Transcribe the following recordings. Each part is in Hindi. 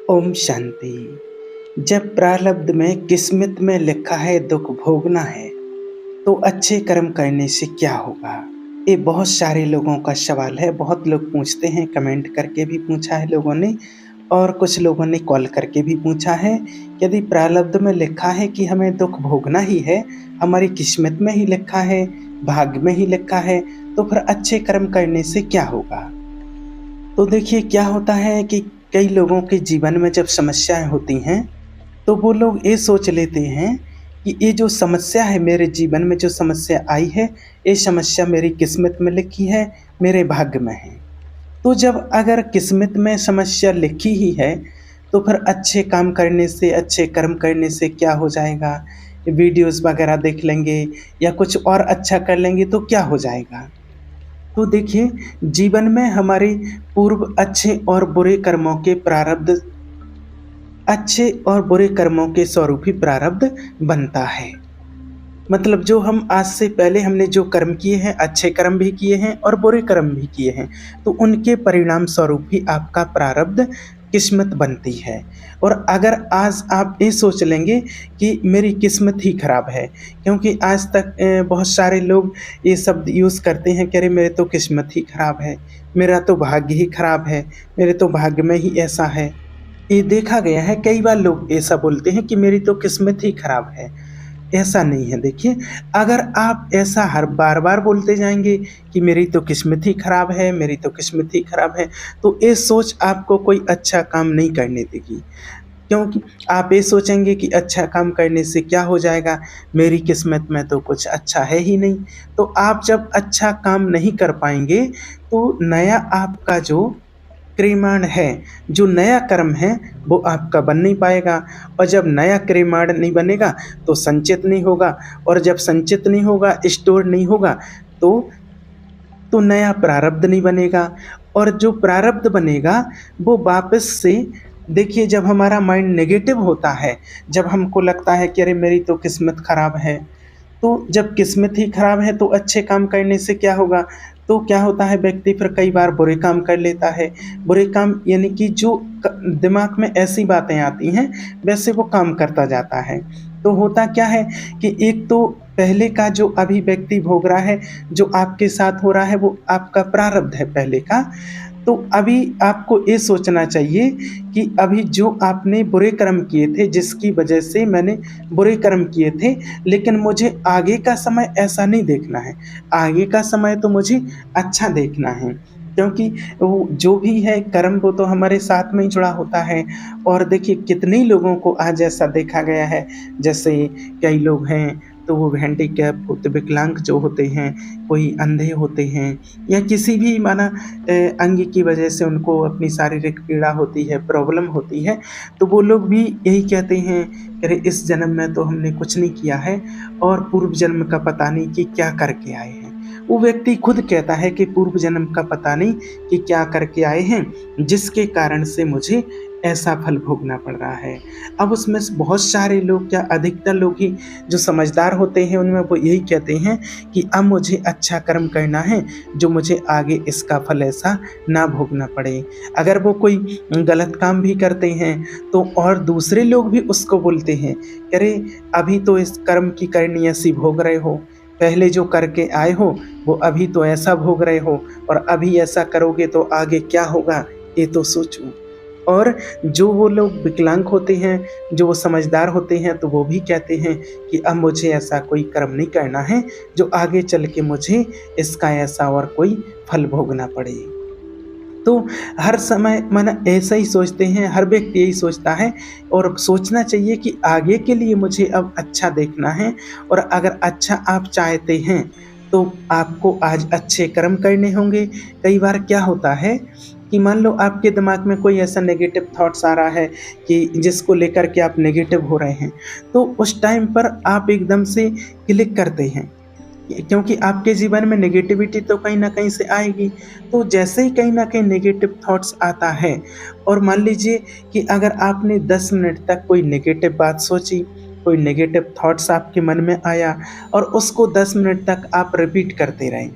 ओम शांति। जब प्रारब्ध में किस्मत में लिखा है दुख भोगना है, तो अच्छे कर्म करने से क्या होगा? ये बहुत सारे लोगों का सवाल है। बहुत लोग पूछते हैं, कमेंट करके भी पूछा है लोगों ने और कुछ लोगों ने कॉल करके भी पूछा है। यदि प्रारब्ध में लिखा है कि हमें दुख भोगना ही है, हमारी किस्मत में ही लिखा है, भाग्य में ही लिखा है, तो फिर अच्छे कर्म करने से क्या होगा? तो देखिए क्या होता है कि कई लोगों के जीवन में जब समस्याएँ होती हैं, तो वो लोग ये सोच लेते हैं कि ये जो समस्या है, मेरे जीवन में जो समस्या आई है, ये समस्या मेरी किस्मत में लिखी है, मेरे भाग्य में है। तो जब अगर किस्मत में समस्या लिखी ही है, तो फिर अच्छे काम करने से, अच्छे कर्म करने से क्या हो जाएगा? वीडियोज़ वगैरह देख लेंगे या कुछ और अच्छा कर लेंगे तो क्या हो जाएगा? तो देखिए, जीवन में हमारे पूर्व अच्छे और बुरे कर्मों के प्रारब्ध, अच्छे और बुरे कर्मों के स्वरूप ही प्रारब्ध बनता है। मतलब जो हम आज से पहले हमने जो कर्म किए हैं, अच्छे कर्म भी किए हैं और बुरे कर्म भी किए हैं, तो उनके परिणाम स्वरूप ही आपका प्रारब्ध किस्मत बनती है। और अगर आज आप ये सोच लेंगे कि मेरी किस्मत ही खराब है, क्योंकि आज तक बहुत सारे लोग ये शब्द यूज़ करते हैं कि अरे मेरे तो किस्मत ही खराब है, मेरा तो भाग्य ही खराब है, मेरे तो भाग्य में ही ऐसा है। ये देखा गया है, कई बार लोग ऐसा बोलते हैं कि मेरी तो किस्मत ही खराब है। ऐसा नहीं है। देखिए, अगर आप ऐसा हर बार-बार बोलते जाएँगे कि मेरी तो किस्मत ही खराब है, मेरी तो किस्मत ही खराब है, तो ये सोच आपको कोई अच्छा काम नहीं करने देगी। क्योंकि आप ये सोचेंगे कि अच्छा काम करने से क्या हो जाएगा, मेरी किस्मत में तो कुछ अच्छा है ही नहीं। तो आप जब अच्छा काम नहीं कर पाएँगे, तो नया आपका जो क्रियमाण है, जो नया कर्म है, वो आपका बन नहीं पाएगा। और जब नया क्रियमाण नहीं बनेगा, तो संचित नहीं होगा, और जब संचित नहीं होगा, स्टोर नहीं होगा, तो नया प्रारब्ध नहीं बनेगा। और जो प्रारब्ध बनेगा, वो वापस से, देखिए जब हमारा माइंड नेगेटिव होता है, जब हमको लगता है कि अरे मेरी तो किस्मत खराब है, तो जब किस्मत ही खराब है तो अच्छे काम करने से क्या होगा? तो क्या होता है, व्यक्ति फिर कई बार बुरे काम कर लेता है। बुरे काम यानी कि जो दिमाग में ऐसी बातें आती हैं, वैसे वो काम करता जाता है। तो होता क्या है कि एक तो पहले का जो अभी व्यक्ति भोग रहा है, जो आपके साथ हो रहा है, वो आपका प्रारब्ध है पहले का। तो अभी आपको ये सोचना चाहिए कि अभी जो आपने बुरे कर्म किए थे, जिसकी वजह से मैंने बुरे कर्म किए थे, लेकिन मुझे आगे का समय ऐसा नहीं देखना है। आगे का समय तो मुझे अच्छा देखना है, क्योंकि वो जो भी है कर्म, वो तो हमारे साथ में ही जुड़ा होता है। और देखिए कितने लोगों को आज ऐसा देखा गया है, जैसे कई लोग हैं तो वो हैंडीकैप होते, विकलांग जो होते हैं, कोई अंधे होते हैं, या किसी भी माना अंग की वजह से उनको अपनी शारीरिक पीड़ा होती है, प्रॉब्लम होती है, तो वो लोग भी यही कहते हैं, अरे इस जन्म में तो हमने कुछ नहीं किया है और पूर्व जन्म का पता नहीं कि क्या करके आए हैं। वो व्यक्ति खुद कहता है कि पूर्व जन्म का पता नहीं कि क्या करके आए हैं, जिसके कारण से मुझे ऐसा फल भोगना पड़ रहा है। अब उसमें से बहुत सारे लोग, क्या अधिकतर लोग ही जो समझदार होते हैं, उनमें वो यही कहते हैं कि अब मुझे अच्छा कर्म करना है, जो मुझे आगे इसका फल ऐसा ना भोगना पड़े। अगर वो कोई गलत काम भी करते हैं, तो और दूसरे लोग भी उसको बोलते हैं, अरे अभी तो इस कर्म की करनी ऐसी भोग रहे हो, पहले जो करके आए हो वो अभी तो ऐसा भोग रहे हो, और अभी ऐसा करोगे तो आगे क्या होगा, ये तो सोचो। और जो वो लोग विकलांग होते हैं, जो वो समझदार होते हैं, तो वो भी कहते हैं कि अब मुझे ऐसा कोई कर्म नहीं करना है, जो आगे चल के मुझे इसका ऐसा और कोई फल भोगना पड़े। तो हर समय माना ऐसा ही सोचते हैं, हर व्यक्ति यही सोचता है, और सोचना चाहिए कि आगे के लिए मुझे अब अच्छा देखना है। और अगर अच्छा आप चाहते हैं, तो आपको आज अच्छे कर्म करने होंगे। कई बार क्या होता है कि मान लो आपके दिमाग में कोई ऐसा नेगेटिव थॉट्स आ रहा है कि जिसको लेकर के आप नेगेटिव हो रहे हैं, तो उस टाइम पर आप एकदम से क्लिक करते हैं, क्योंकि आपके जीवन में नेगेटिविटी तो कहीं न कहीं से आएगी। तो जैसे ही कहीं न कहीं नेगेटिव थॉट्स आता है, और मान लीजिए कि अगर आपने 10 मिनट तक कोई नेगेटिव बात सोची, कोई नेगेटिव थॉट्स आपके मन में आया, और उसको 10 मिनट तक आप रिपीट करते रहें,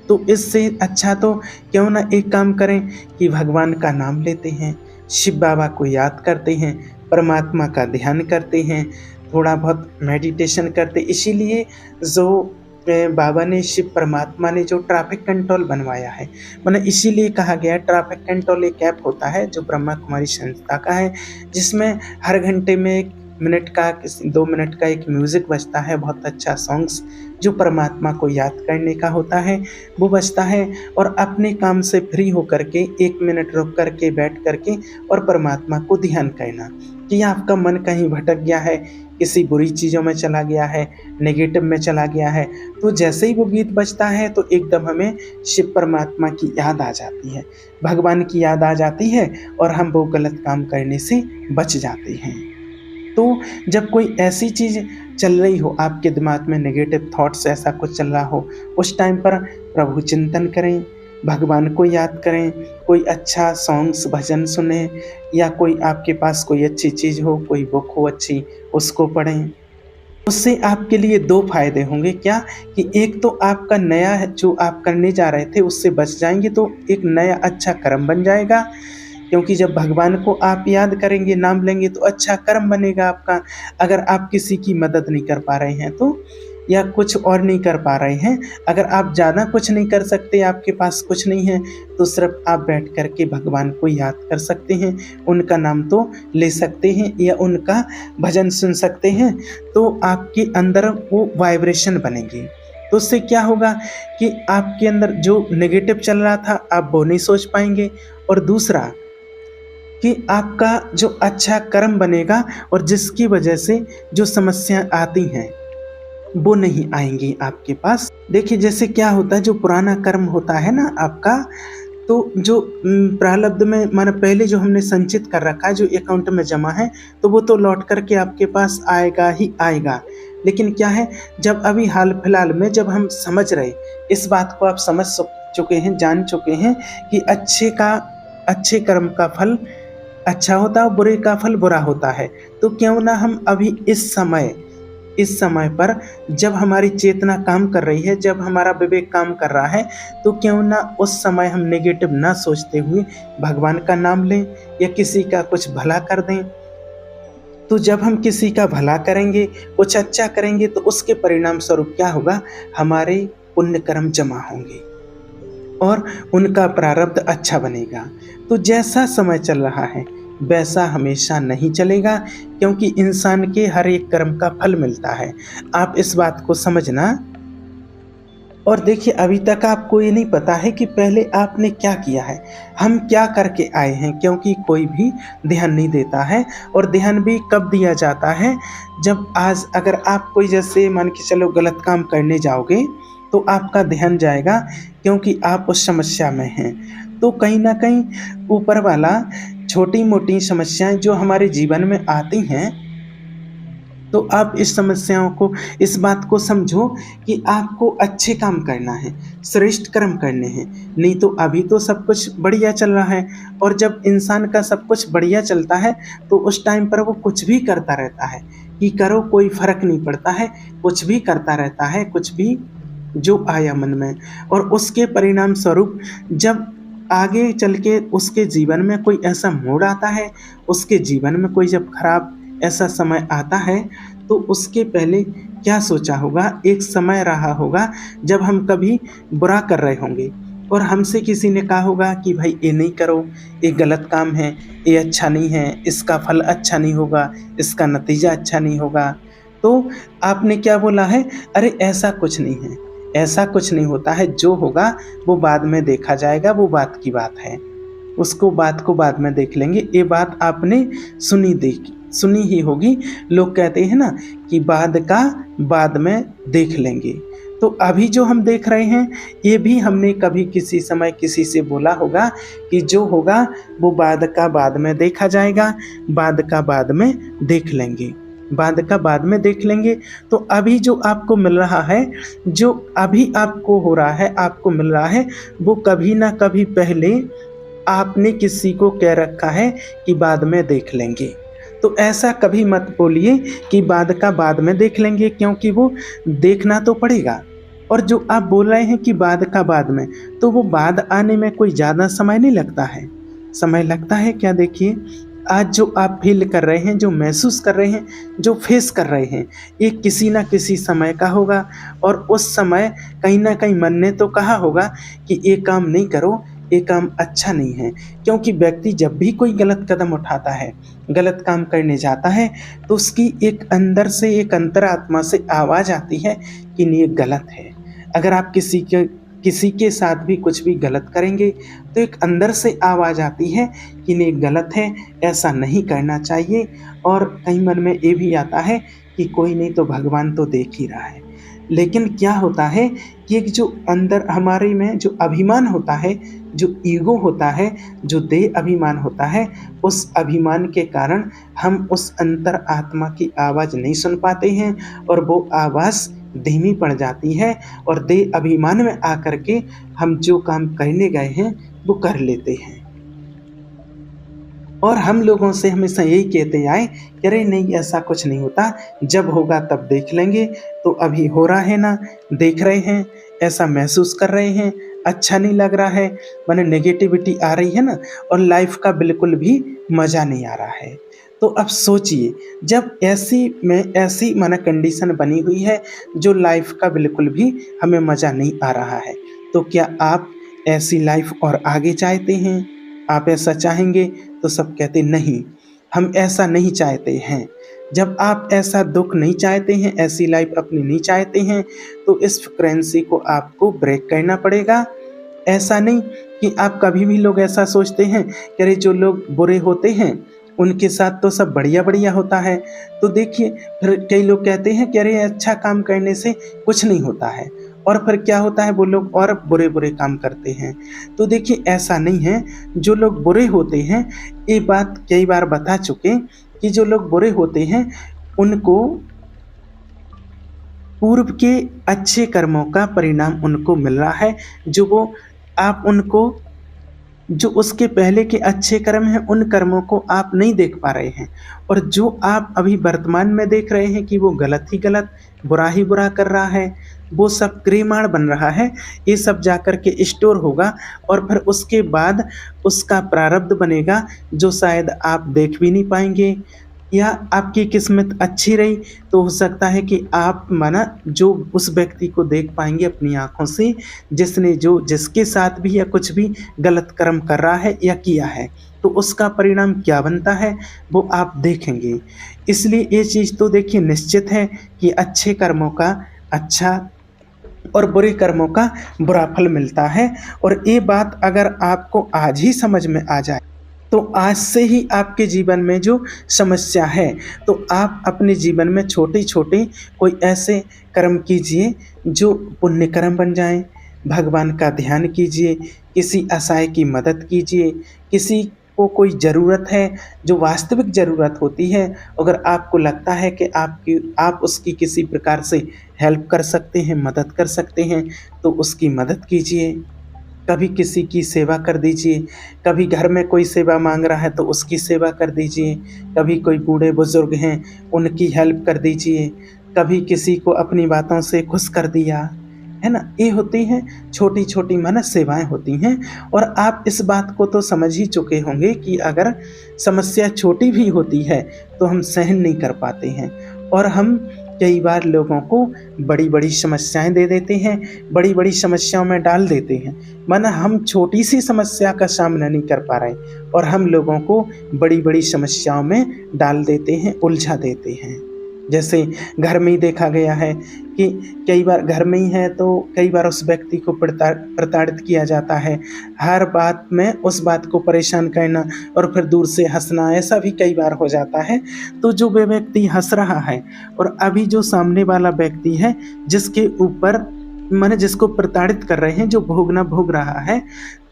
तो इससे अच्छा तो क्यों ना एक काम करें कि भगवान का नाम लेते हैं, शिव बाबा को याद करते हैं, परमात्मा का ध्यान करते हैं, थोड़ा बहुत मेडिटेशन करते। इसीलिए जो बाबा ने, शिव परमात्मा ने जो ट्रैफिक कंट्रोल बनवाया है, मतलब इसीलिए कहा गया है ट्रैफिक कंट्रोल एक ऐप होता है जो ब्रह्मा कुमारी संस्था का है, जिसमें हर घंटे में 1 मिनट का 2 मिनट का एक म्यूज़िक बजता है, बहुत अच्छा सॉन्ग्स जो परमात्मा को याद करने का होता है वो बजता है। और अपने काम से फ्री होकर के 1 मिनट रुक कर के बैठ कर के और परमात्मा को ध्यान करना कि आपका मन कहीं भटक गया है, किसी बुरी चीज़ों में चला गया है, नेगेटिव में चला गया है, तो जैसे ही वो गीत बजता है तो एकदम हमें शिव परमात्मा की याद आ जाती है, भगवान की याद आ जाती है और हम वो गलत काम करने से बच जाते हैं। तो जब कोई ऐसी चीज़ चल रही हो, आपके दिमाग में नेगेटिव थॉट्स ऐसा कुछ चल रहा हो, उस टाइम पर प्रभु चिंतन करें, भगवान को याद करें, कोई अच्छा सॉन्ग्स भजन सुने, या कोई आपके पास कोई अच्छी चीज़ हो, कोई बुक हो अच्छी, उसको पढ़ें। उससे आपके लिए 2 फ़ायदे होंगे, क्या कि एक तो आपका नया है जो आप करने जा रहे थे उससे बच जाएँगे, तो एक नया अच्छा कर्म बन जाएगा। क्योंकि जब भगवान को आप याद करेंगे, नाम लेंगे तो अच्छा कर्म बनेगा आपका। अगर आप किसी की मदद नहीं कर पा रहे हैं तो, या कुछ और नहीं कर पा रहे हैं, अगर आप ज़्यादा कुछ नहीं कर सकते, आपके पास कुछ नहीं है, तो सिर्फ आप बैठ कर के भगवान को याद कर सकते हैं, उनका नाम तो ले सकते हैं या उनका भजन सुन सकते हैं, तो आपके अंदर वो वाइब्रेशन बनेगी। तो उससे क्या होगा कि आपके अंदर जो नेगेटिव चल रहा था आप वो नहीं सोच पाएंगे, और दूसरा कि आपका जो अच्छा कर्म बनेगा और जिसकी वजह से जो समस्याएं आती हैं वो नहीं आएंगी आपके पास। देखिए जैसे क्या होता है, जो पुराना कर्म होता है ना आपका, तो जो प्रारब्ध में माने पहले जो हमने संचित कर रखा है, जो अकाउंट में जमा है, तो वो तो लौट करके आपके पास आएगा ही आएगा। लेकिन क्या है, जब अभी हाल फिलहाल में जब हम समझ रहे, इस बात को आप समझ चुके हैं, जान चुके हैं कि अच्छे कर्म का फल अच्छा होता है और बुरे का फल बुरा होता है, तो क्यों ना हम अभी इस समय पर जब हमारी चेतना काम कर रही है, जब हमारा विवेक काम कर रहा है, तो क्यों ना उस समय हम नेगेटिव ना सोचते हुए भगवान का नाम लें या किसी का कुछ भला कर दें। तो जब हम किसी का भला करेंगे, कुछ अच्छा करेंगे, तो उसके परिणाम स्वरूप क्या होगा, हमारे पुण्य कर्म जमा होंगे और उनका प्रारब्ध अच्छा बनेगा। तो जैसा समय चल रहा है वैसा हमेशा नहीं चलेगा, क्योंकि इंसान के हर एक कर्म का फल मिलता है। आप इस बात को समझना। और देखिए अभी तक आपको ये नहीं पता है कि पहले आपने क्या किया है, हम क्या करके आए हैं, क्योंकि कोई भी ध्यान नहीं देता है। और ध्यान भी कब दिया जाता है, जब आज अगर आप कोई जैसे मान के चलो गलत काम करने जाओगे तो आपका ध्यान जाएगा, क्योंकि आप उस समस्या में हैं। तो कहीं ना कहीं ऊपर वाला छोटी मोटी समस्याएं जो हमारे जीवन में आती हैं, तो आप इस समस्याओं को, इस बात को समझो कि आपको अच्छे काम करना है, श्रेष्ठ कर्म करने हैं। नहीं तो अभी तो सब कुछ बढ़िया चल रहा है, और जब इंसान का सब कुछ बढ़िया चलता है तो उस टाइम पर वो कुछ भी करता रहता है, कि करो कोई फर्क नहीं पड़ता है, कुछ भी करता रहता है, कुछ भी जो आया मन में। और उसके परिणाम स्वरूप जब आगे चल के उसके जीवन में कोई ऐसा मोड़ आता है, उसके जीवन में कोई जब खराब ऐसा समय आता है, तो उसके पहले क्या सोचा होगा, एक समय रहा होगा जब हम कभी बुरा कर रहे होंगे और हमसे किसी ने कहा होगा कि भाई ये नहीं करो, ये गलत काम है, ये अच्छा नहीं है, इसका फल अच्छा नहीं होगा, इसका नतीजा अच्छा नहीं होगा। तो आपने क्या बोला है, अरे ऐसा कुछ नहीं है, ऐसा कुछ नहीं होता है, जो होगा वो बाद में देखा जाएगा, वो बात की बात है, उसको बात को बाद में देख लेंगे। ये बात आपने सुनी ही होगी। लोग कहते हैं ना कि बाद का बाद में देख लेंगे। तो अभी जो हम देख रहे हैं, ये भी हमने कभी किसी समय किसी से बोला होगा कि जो होगा वो बाद का बाद में देखा जाएगा, बाद का बाद में देख लेंगे, बाद का बाद में देख लेंगे। तो अभी जो आपको मिल रहा है, जो अभी आपको हो रहा है, आपको मिल रहा है, वो कभी ना कभी पहले आपने किसी को कह रखा है कि बाद में देख लेंगे। तो ऐसा कभी मत बोलिए कि बाद का बाद में देख लेंगे, क्योंकि वो देखना तो पड़ेगा। और जो आप बोल रहे हैं कि बाद का बाद में, तो वो बाद आने में कोई ज़्यादा समय नहीं लगता है। समय लगता है क्या? देखिए, आज जो आप फ़ील कर रहे हैं, जो महसूस कर रहे हैं, जो फ़ेस कर रहे हैं, ये किसी न किसी समय का होगा और उस समय कहीं न कहीं मन ने तो कहा होगा कि ये काम नहीं करो, ये काम अच्छा नहीं है। क्योंकि व्यक्ति जब भी कोई गलत कदम उठाता है, गलत काम करने जाता है, तो उसकी एक अंदर से, एक अंतरात्मा से आवाज़ आती है कि नहीं, ये गलत है। अगर आप किसी के साथ भी कुछ भी गलत करेंगे, तो एक अंदर से आवाज़ आती है कि नहीं, गलत है, ऐसा नहीं करना चाहिए। और कहीं मन में ये भी आता है कि कोई नहीं तो भगवान तो देख ही रहा है। लेकिन क्या होता है कि एक जो अंदर हमारे में जो अभिमान होता है, जो ईगो होता है, जो देह अभिमान होता है, उस अभिमान के कारण हम उस अंतर आत्मा की आवाज़ नहीं सुन पाते हैं और वो आवाज़ धीमी पड़ जाती है और देह अभिमान में आकर के हम जो काम करने गए हैं, वो कर लेते हैं। और हम लोगों से हमेशा यही कहते आए कि अरे नहीं, ऐसा कुछ नहीं होता, जब होगा तब देख लेंगे, तो अभी हो रहा है ना, देख रहे हैं, ऐसा महसूस कर रहे हैं, अच्छा नहीं लग रहा है, माने नेगेटिविटी आ रही है ना, और लाइफ का बिल्कुल भी मज़ा नहीं आ रहा है। तो अब सोचिए, जब ऐसी माना कंडीशन बनी हुई है, जो लाइफ का बिल्कुल भी हमें मज़ा नहीं आ रहा है, तो क्या आप ऐसी लाइफ और आगे चाहते हैं? आप ऐसा चाहेंगे? तो सब कहते नहीं, हम ऐसा नहीं चाहते हैं। जब आप ऐसा दुख नहीं चाहते हैं, ऐसी लाइफ अपनी नहीं चाहते हैं, तो इस फ्रीक्वेंसी को आपको ब्रेक करना पड़ेगा। ऐसा नहीं कि आप कभी भी, लोग ऐसा सोचते हैं कि अरे जो लोग बुरे होते हैं, उनके साथ तो सब बढ़िया-बढ़िया होता है। तो देखिए, फिर कई लोग कहते हैं कि अरे अच्छा काम करने से कुछ नहीं होता है, और फिर क्या होता है, वो लोग और बुरे-बुरे काम करते हैं। तो देखिए, ऐसा नहीं है, जो लोग बुरे होते हैं, ये बात कई बार बता चुके कि जो लोग बुरे होते हैं, उनको पूर्व के अच्छे कर्मों का परिणाम उनको मिल रहा है, जो वो आप उनको जो उसके पहले के अच्छे कर्म हैं, उन कर्मों को आप नहीं देख पा रहे हैं, और जो आप अभी वर्तमान में देख रहे हैं कि वो गलत ही गलत, बुरा ही बुरा कर रहा है, वो सब क्रिमाण बन रहा है। ये सब जाकर के स्टोर होगा और फिर उसके बाद उसका प्रारब्ध बनेगा, जो शायद आप देख भी नहीं पाएँगे, या आपकी किस्मत अच्छी रही तो हो सकता है कि आप माना जो उस व्यक्ति को देख पाएँगे अपनी आँखों से, जिसने जो जिसके साथ भी या कुछ भी गलत कर्म कर रहा है या किया है, तो उसका परिणाम क्या बनता है, वो आप देखेंगे। इसलिए ये चीज़ तो देखिए निश्चित है कि अच्छे कर्मों का अच्छा और बुरे कर्मों का बुरा फल मिलता है। और ये बात अगर आपको आज ही समझ में आ जाए, तो आज से ही आपके जीवन में जो समस्या है, तो आप अपने जीवन में छोटे-छोटे कोई ऐसे कर्म कीजिए जो पुण्य कर्म बन जाएँ। भगवान का ध्यान कीजिए, किसी असहाय की मदद कीजिए, किसी को कोई ज़रूरत है, जो वास्तविक ज़रूरत होती है, अगर आपको लगता है कि आप उसकी किसी प्रकार से हेल्प कर सकते हैं, मदद कर सकते हैं, तो उसकी मदद कीजिए। कभी किसी की सेवा कर दीजिए, कभी घर में कोई सेवा माँग रहा है तो उसकी सेवा कर दीजिए, कभी कोई बूढ़े-बुज़ुर्ग हैं, उनकी हेल्प कर दीजिए, कभी किसी को अपनी बातों से खुश कर दिया, है ना? ये होती हैं छोटी-छोटी माना सेवाएँ होती हैं। और आप इस बात को तो समझ ही चुके होंगे कि अगर समस्या छोटी भी होती है, तो हम सहन नहीं कर पाते हैं, और हम कई बार लोगों को बड़ी-बड़ी समस्याएँ दे देते हैं, बड़ी-बड़ी समस्याओं में डाल देते हैं। माना हम छोटी-सी समस्या का सामना नहीं कर पा रहे और हम लोगों को बड़ी-बड़ी समस्याओं में डाल देते हैं, उलझा देते हैं। जैसे घर में ही देखा गया है कि कई बार घर में ही है तो कई बार उस व्यक्ति को प्रताड़ित किया जाता है। हर बात में उस बात को परेशान करना और फिर दूर से हँसना, ऐसा भी कई बार हो जाता है। तो जो वे व्यक्ति हँस रहा है और अभी जो सामने वाला व्यक्ति है जिसके ऊपर माने जिसको प्रताड़ित कर रहे हैं, जो भोगना भोग रहा है,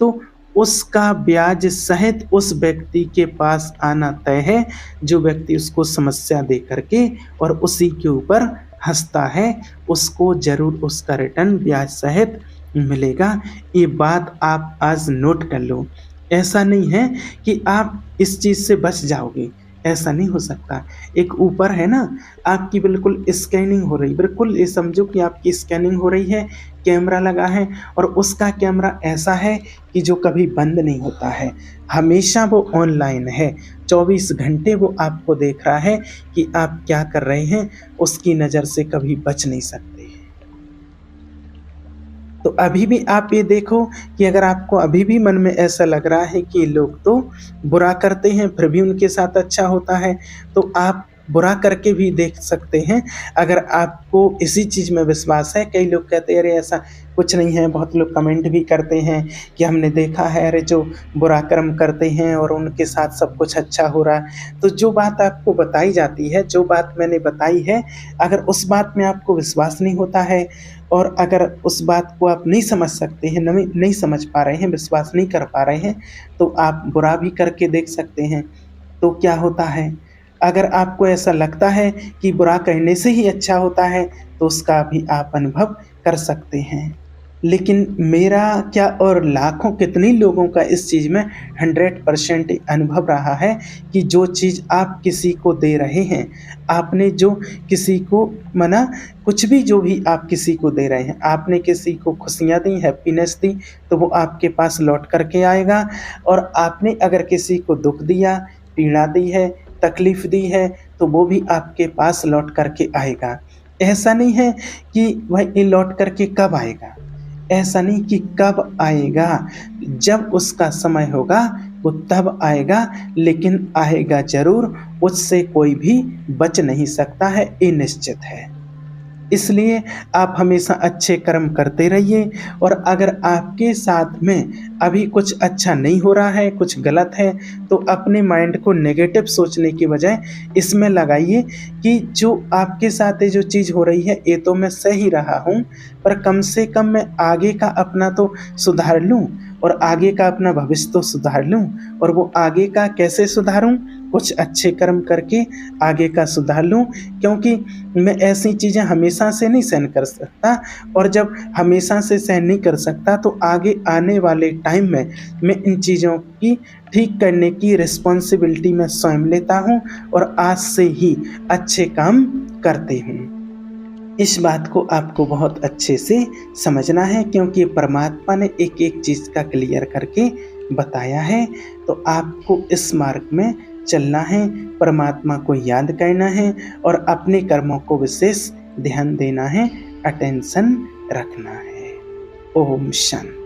तो उसका ब्याज सहित उस व्यक्ति के पास आना तय है, जो व्यक्ति उसको समस्या दे करके और उसी के ऊपर हँसता है, उसको ज़रूर उसका रिटर्न ब्याज सहित मिलेगा। ये बात आप आज नोट कर लो। ऐसा नहीं है कि आप इस चीज़ से बच जाओगे, ऐसा नहीं हो सकता। एक ऊपर है ना, आपकी बिल्कुल स्कैनिंग हो रही, बिल्कुल ये समझो कि आपकी स्कैनिंग हो रही है, कैमरा लगा है और उसका कैमरा ऐसा है कि जो कभी बंद नहीं होता है। हमेशा वो ऑनलाइन है, 24 घंटे वो आपको देख रहा है कि आप क्या कर रहे हैं, उसकी नज़र से कभी बच नहीं सकते। तो अभी भी आप ये देखो कि अगर आपको अभी भी मन में ऐसा लग रहा है कि लोग तो बुरा करते हैं फिर भी उनके साथ अच्छा होता है, तो आप बुरा करके भी देख सकते हैं। अगर आपको इसी चीज़ में विश्वास है, कई लोग कहते हैं अरे ऐसा कुछ नहीं है, बहुत लोग कमेंट भी करते हैं कि हमने देखा है अरे जो बुरा कर्म करते हैं और उनके साथ सब कुछ अच्छा हो रहा है। तो जो बात आपको बताई जाती है, जो बात मैंने बताई है, अगर उस बात में आपको विश्वास नहीं होता है और अगर उस बात को आप नहीं समझ सकते हैं, नमी नहीं समझ पा रहे हैं, विश्वास नहीं कर पा रहे हैं, तो आप बुरा भी करके देख सकते हैं। तो क्या होता है, अगर आपको ऐसा लगता है कि बुरा कहने से ही अच्छा होता है, तो उसका भी आप अनुभव कर सकते हैं। लेकिन मेरा क्या और लाखों कितने लोगों का इस चीज़ में 100% अनुभव रहा है कि जो चीज़ आप किसी को दे रहे हैं, आपने जो किसी को मना कुछ भी जो भी आप किसी को दे रहे हैं, आपने किसी को खुशियाँ दी, हैप्पीनेस दी, तो वो आपके पास लौट कर के आएगा और आपने अगर किसी को दुःख दिया, पीड़ा दी है, तकलीफ़ दी है, तो वो भी आपके पास लौट कर के आएगा। ऐसा नहीं है कि वह ये लौट कर के कब आएगा? ऐसा नहीं कि कब आएगा, जब उसका समय होगा वो तब आएगा, लेकिन आएगा ज़रूर, उससे कोई भी बच नहीं सकता है, ये निश्चित है। इसलिए आप हमेशा अच्छे कर्म करते रहिए और अगर आपके साथ में अभी कुछ अच्छा नहीं हो रहा है, कुछ गलत है, तो अपने माइंड को नेगेटिव सोचने की बजाय इसमें लगाइए कि जो आपके साथ ये जो चीज़ हो रही है, ये तो मैं सह ही रहा हूँ, पर कम से कम मैं आगे का अपना तो सुधार लूँ और आगे का अपना भविष्य तो सुधार लूँ और वो आगे का कैसे सुधारूँ? कुछ अच्छे कर्म करके आगे का सुधार लूँ, क्योंकि मैं ऐसी चीज़ें हमेशा से नहीं सहन कर सकता और जब हमेशा से सहन नहीं कर सकता तो आगे आने वाले टाइम में मैं इन चीज़ों की ठीक करने की रिस्पॉन्सिबिलिटी मैं स्वयं लेता हूँ और आज से ही अच्छे काम करते हूँ। इस बात को आपको बहुत अच्छे से समझना है क्योंकि परमात्मा ने एक-एक चीज़ का क्लियर करके बताया है, तो आपको इस मार्ग में चलना है, परमात्मा को याद करना है और अपने कर्मों को विशेष ध्यान देना है, अटेंशन रखना है। ओम शांति।